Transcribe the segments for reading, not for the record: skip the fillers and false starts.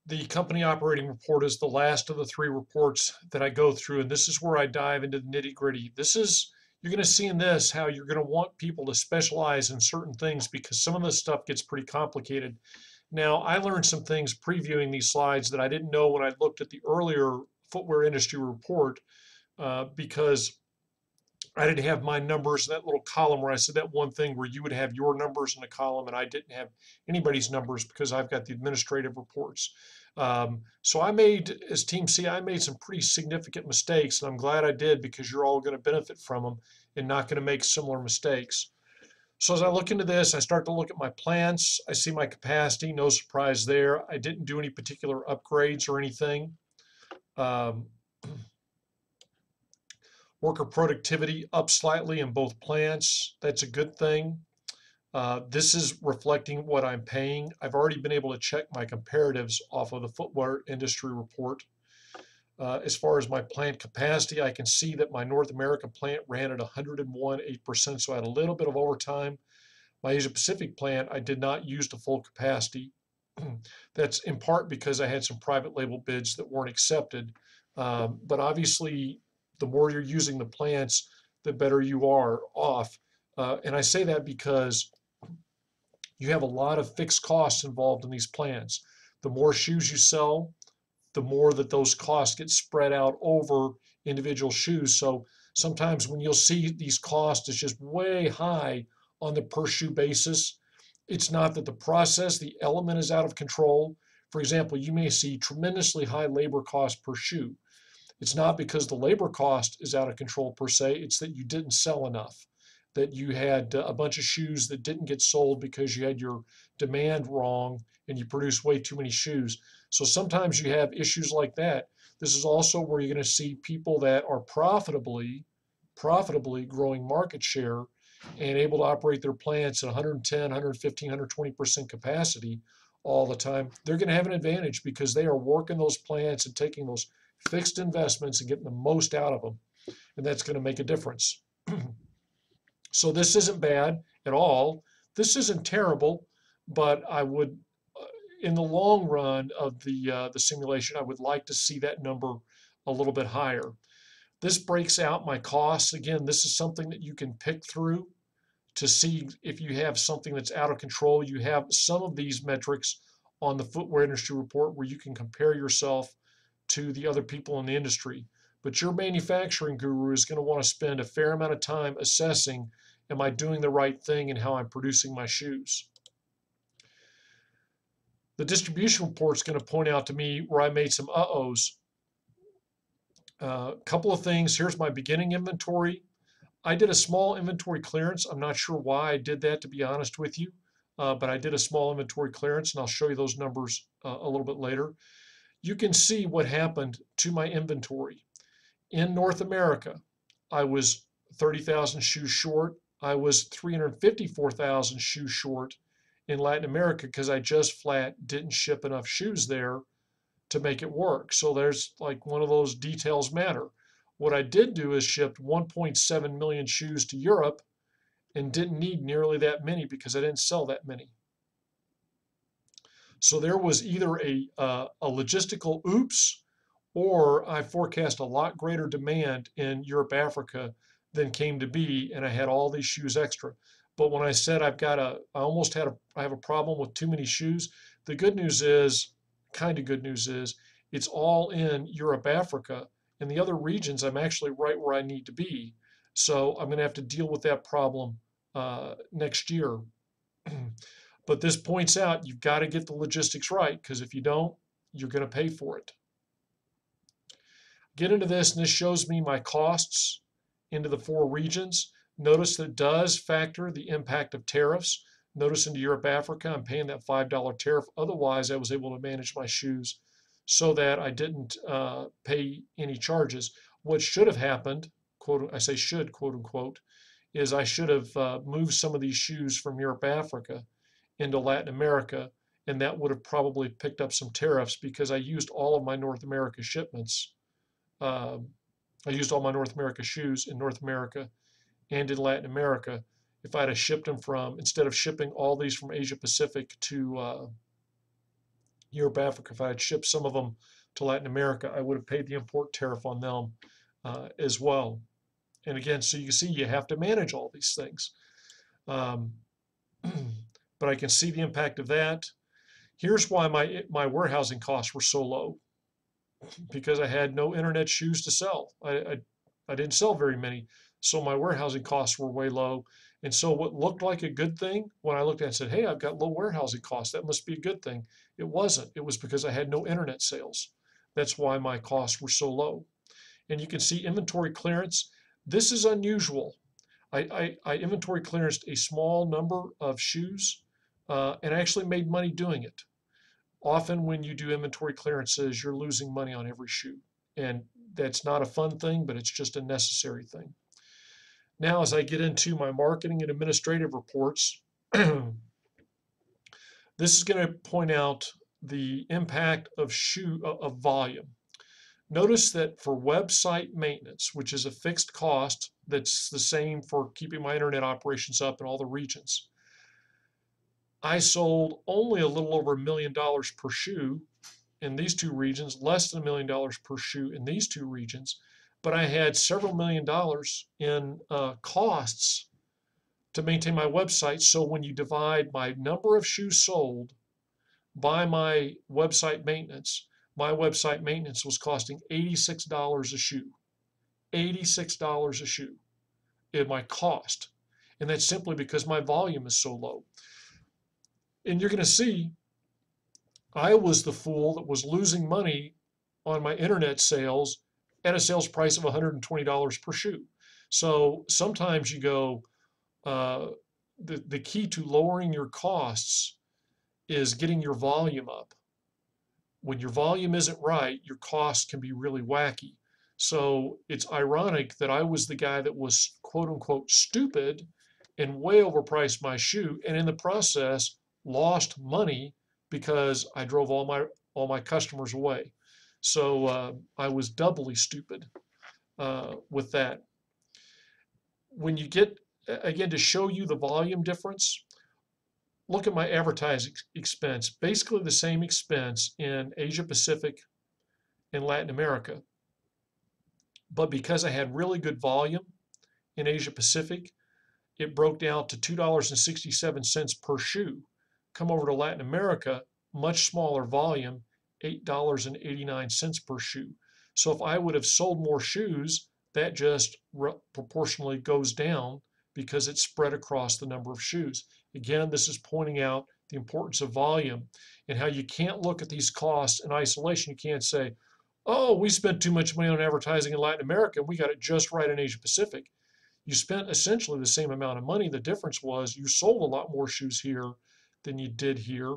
The company operating report is the last of the three reports that I go through, and this is where I dive into the nitty gritty. You're going to see in this how you're going to want people to specialize in certain things because some of this stuff gets pretty complicated. Now, I learned some things previewing these slides that I didn't know when I looked at the earlier footwear industry report because I didn't have my numbers in that little column where I said that one thing where you would have your numbers in a column and I didn't have anybody's numbers because I've got the administrative reports. So I made, as Team C, I made some pretty significant mistakes, and I'm glad I did because you're all going to benefit from them and not going to make similar mistakes. So as I look into this, I start to look at my plants. I see my capacity, no surprise there. I didn't do any particular upgrades or anything. Um, Worker productivity up slightly in both plants. That's a good thing. This is reflecting what I'm paying. I've already been able to check my comparatives off of the footwear industry report. As far as my plant capacity, I can see that my North American plant ran at 101.8%, so I had a little bit of overtime. My Asia Pacific plant, I did not use the full capacity. That's in part because I had some private label bids that weren't accepted. But obviously, the more you're using the plants, the better you are off. And I say that because you have a lot of fixed costs involved in these plans. The more shoes you sell, the more that those costs get spread out over individual shoes. So sometimes when you'll see these costs, it's just way high on the per shoe basis. It's not that the process, the element is out of control. For example, you may see tremendously high labor costs per shoe. It's not because the labor cost is out of control per se, it's that you didn't sell enough, that you had a bunch of shoes that didn't get sold because you had your demand wrong and you produced way too many shoes. So sometimes you have issues like that. This is also where you're going to see people that are profitably growing market share and able to operate their plants at 110, 115, 120% capacity all the time. They're going to have an advantage because they are working those plants and taking those fixed investments and getting the most out of them. And that's going to make a difference. So this isn't bad at all. This isn't terrible, but I would, in the long run of the simulation, I would like to see that number a little bit higher. This breaks out my costs. Again, this is something that you can pick through to see if you have something that's out of control. You have some of these metrics on the footwear industry report where you can compare yourself to the other people in the industry. But your manufacturing guru is going to want to spend a fair amount of time assessing, am I doing the right thing and how I'm producing my shoes? The distribution report is going to point out to me where I made some uh-ohs. A couple of things. Here's my beginning inventory. I did a small inventory clearance. I'm not sure why I did that, to be honest with you, but I did a small inventory clearance, and I'll show you those numbers a little bit later. You can see what happened to my inventory. In North America, I was 30,000 shoes short. I was 354,000 shoes short in Latin America because I just flat didn't ship enough shoes there to make it work. So there's like one of those details matter. What I did do is shipped 1.7 million shoes to Europe and didn't need nearly that many because I didn't sell that many. So there was either a logistical oops, or I forecast a lot greater demand in Europe, Africa than came to be, and I had all these shoes extra. But when I said I have a problem with too many shoes, the good news is, kind of good news is, it's all in Europe, Africa, and the other regions I'm actually right where I need to be. So I'm going to have to deal with that problem next year. But this points out you've got to get the logistics right because if you don't, you're going to pay for it. Get into this, and this shows me my costs into the four regions. Notice that it does factor the impact of tariffs. Notice into Europe, Africa, I'm paying that $5 tariff. Otherwise, I was able to manage my shoes so that I didn't pay any charges. What should have happened, quote, I say should, quote unquote, is I should have moved some of these shoes from Europe, Africa into Latin America, and that would have probably picked up some tariffs because I used all of my North America shipments. I used all my North America shoes in North America and in Latin America. If I'd have shipped them from, instead of shipping all these from Asia Pacific to Europe, Africa. If I had shipped some of them to Latin America, I would have paid the import tariff on them as well. And again, so you see, you have to manage all these things. Um, but I can see the impact of that. Here's why my warehousing costs were so low, because I had no internet shoes to sell. I didn't sell very many, so my warehousing costs were way low. And so what looked like a good thing, when I looked at it and said, hey, I've got low warehousing costs, that must be a good thing. It wasn't. It was because I had no internet sales. That's why my costs were so low. And you can see inventory clearance. This is unusual. I inventory clearanced a small number of shoes, and I actually made money doing it. Often when you do inventory clearances, you're losing money on every shoe. And that's not a fun thing, but it's just a necessary thing. Now, as I get into my marketing and administrative reports, this is going to point out the impact of volume. Notice that for website maintenance, which is a fixed cost that's the same for keeping my internet operations up in all the regions, I sold only a little over $1 million per shoe in these two regions, less than $1 million per shoe in these two regions, but I had several $1 million in costs to maintain my website. So when you divide my number of shoes sold by my website maintenance was costing $86 a shoe. $86 a shoe in my cost. And that's simply because my volume is so low. And you're going to see, I was the fool that was losing money on my internet sales at a sales price of $120 per shoe. So sometimes you go, the key to lowering your costs is getting your volume up. When your volume isn't right, your costs can be really wacky. So it's ironic that I was the guy that was quote unquote stupid and way overpriced my shoe, and in the process lost money because I drove all my customers away. So I was doubly stupid with that. When you get, again, to show you the volume difference, look at my advertising expense, basically the same expense in Asia Pacific and Latin America. But because I had really good volume in Asia Pacific, it broke down to $2.67 per shoe. Come over to Latin America, much smaller volume, $8.89 per shoe. So if I would have sold more shoes, that just proportionally goes down because it's spread across the number of shoes. Again, this is pointing out the importance of volume and how you can't look at these costs in isolation. You can't say, oh, we spent too much money on advertising in Latin America and we got it just right in Asia Pacific. You spent essentially the same amount of money. The difference was you sold a lot more shoes here than you did here,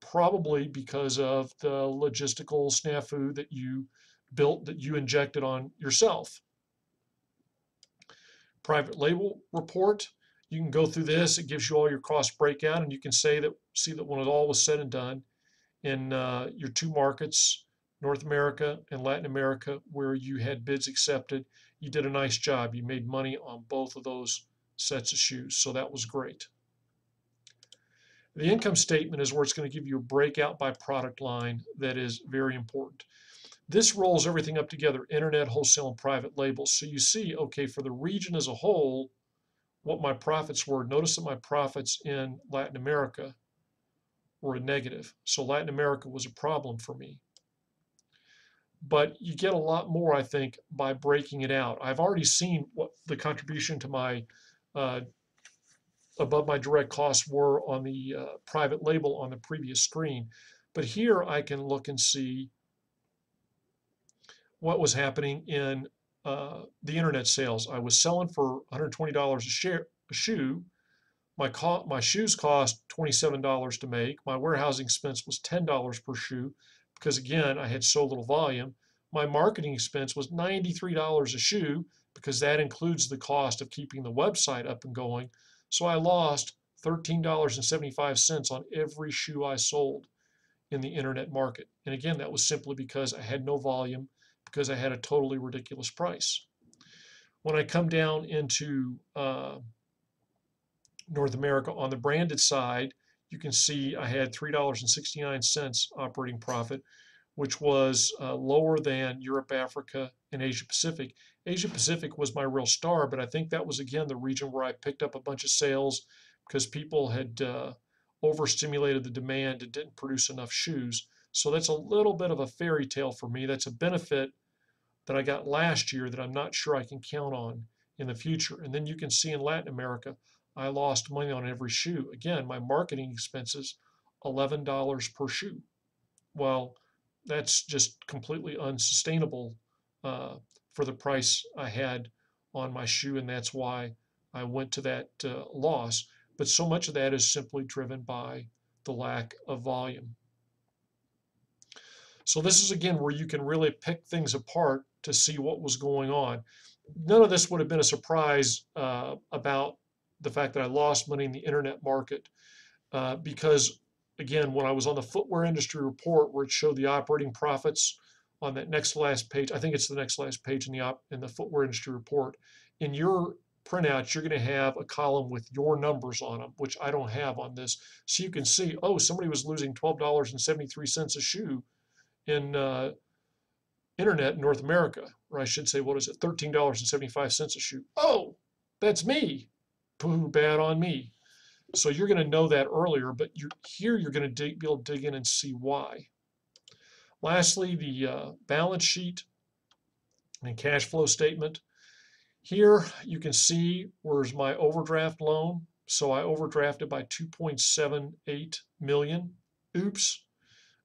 probably because of the logistical snafu that you built, that you injected on yourself. Private label report, you can go through this. It gives you all your cost breakdown, and you can see that when it all was said and done in your two markets, North America and Latin America, where you had bids accepted, you did a nice job. You made money on both of those sets of shoes, so that was great. The income statement is where it's going to give you a breakout by product line that is very important. This rolls everything up together, internet, wholesale, and private labels. So you see, okay, for the region as a whole, what my profits were. Notice that my profits in Latin America were a negative. So Latin America was a problem for me. But you get a lot more, I think, by breaking it out. I've already seen what the contribution to my above my direct costs were on the private label on the previous screen. But here I can look and see what was happening in the internet sales. I was selling for $120 a shoe. My shoes cost $27 to make. My warehousing expense was $10 per shoe because, again, I had so little volume. My marketing expense was $93 a shoe because that includes the cost of keeping the website up and going. So I lost $13.75 on every shoe I sold in the internet market. And again, that was simply because I had no volume, because I had a totally ridiculous price. When I come down into North America on the branded side, you can see I had $3.69 operating profit, which was lower than Europe, Africa, and Asia Pacific. Asia Pacific was my real star, but I think that was again the region where I picked up a bunch of sales because people had overstimulated the demand and didn't produce enough shoes. So that's a little bit of a fairy tale for me. That's a benefit that I got last year that I'm not sure I can count on in the future. And then you can see in Latin America, I lost money on every shoe. Again, my marketing expenses, $11 per shoe. Well, that's just completely unsustainable for the price I had on my shoe, and that's why I went to that loss. But so much of that is simply driven by the lack of volume. So this is again where you can really pick things apart to see what was going on. None of this would have been a surprise about the fact that I lost money in the internet market because again, when I was on the footwear industry report where it showed the operating profits on that next last page, I think it's the next last page in the footwear industry report. In your printouts, you're going to have a column with your numbers on them, which I don't have on this. So you can see, oh, somebody was losing $12.73 a shoe in internet in North America, or I should say, what is it, $13.75 a shoe. Oh, that's me. Pooh, bad on me. So you're going to know that earlier, but you're going to be able to dig in and see why. Lastly, the balance sheet and cash flow statement. Here you can see where's my overdraft loan. So I overdrafted by 2.78 million. Oops.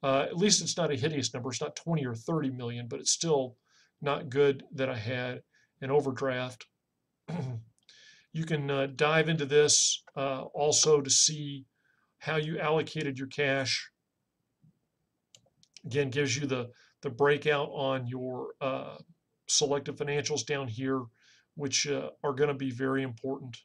At least it's not a hideous number. It's not 20 or 30 million, but it's still not good that I had an overdraft. You can dive into this also to see how you allocated your cash. Again, gives you the breakout on your selected financials down here, which are going to be very important.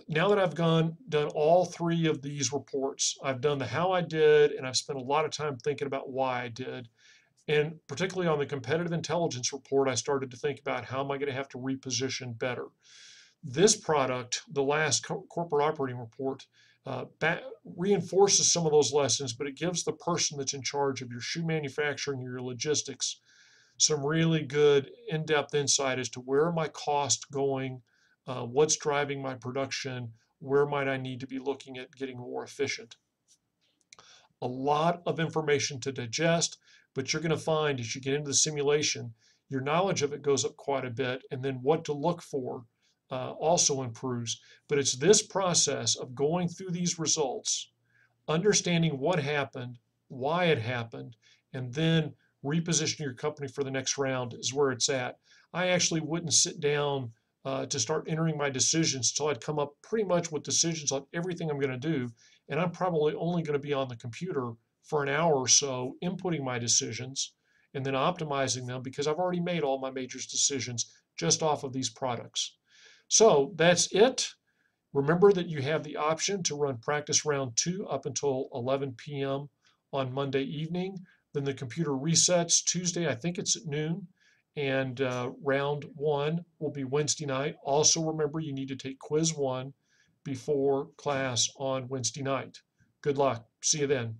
Now that I've done all three of these reports, I've done the how I did, and I've spent a lot of time thinking about why I did. And particularly on the competitive intelligence report, I started to think about how am I going to have to reposition better. This product, the last corporate operating report, reinforces some of those lessons, but it gives the person that's in charge of your shoe manufacturing, your logistics, some really good in-depth insight as to where are my costs going, what's driving my production, where might I need to be looking at getting more efficient. A lot of information to digest, but you're going to find as you get into the simulation, your knowledge of it goes up quite a bit, and then what to look for also improves. But it's this process of going through these results, understanding what happened, why it happened, and then reposition your company for the next round is where it's at. I actually wouldn't sit down to start entering my decisions until I'd come up pretty much with decisions on everything I'm going to do. And I'm probably only going to be on the computer for an hour or so, inputting my decisions and then optimizing them because I've already made all my major decisions just off of these products. So that's it. Remember that you have the option to run practice round 2 up until 11 p.m. on Monday evening. Then the computer resets Tuesday, I think it's at noon, and round 1 will be Wednesday night. Also remember you need to take quiz 1 before class on Wednesday night. Good luck. See you then.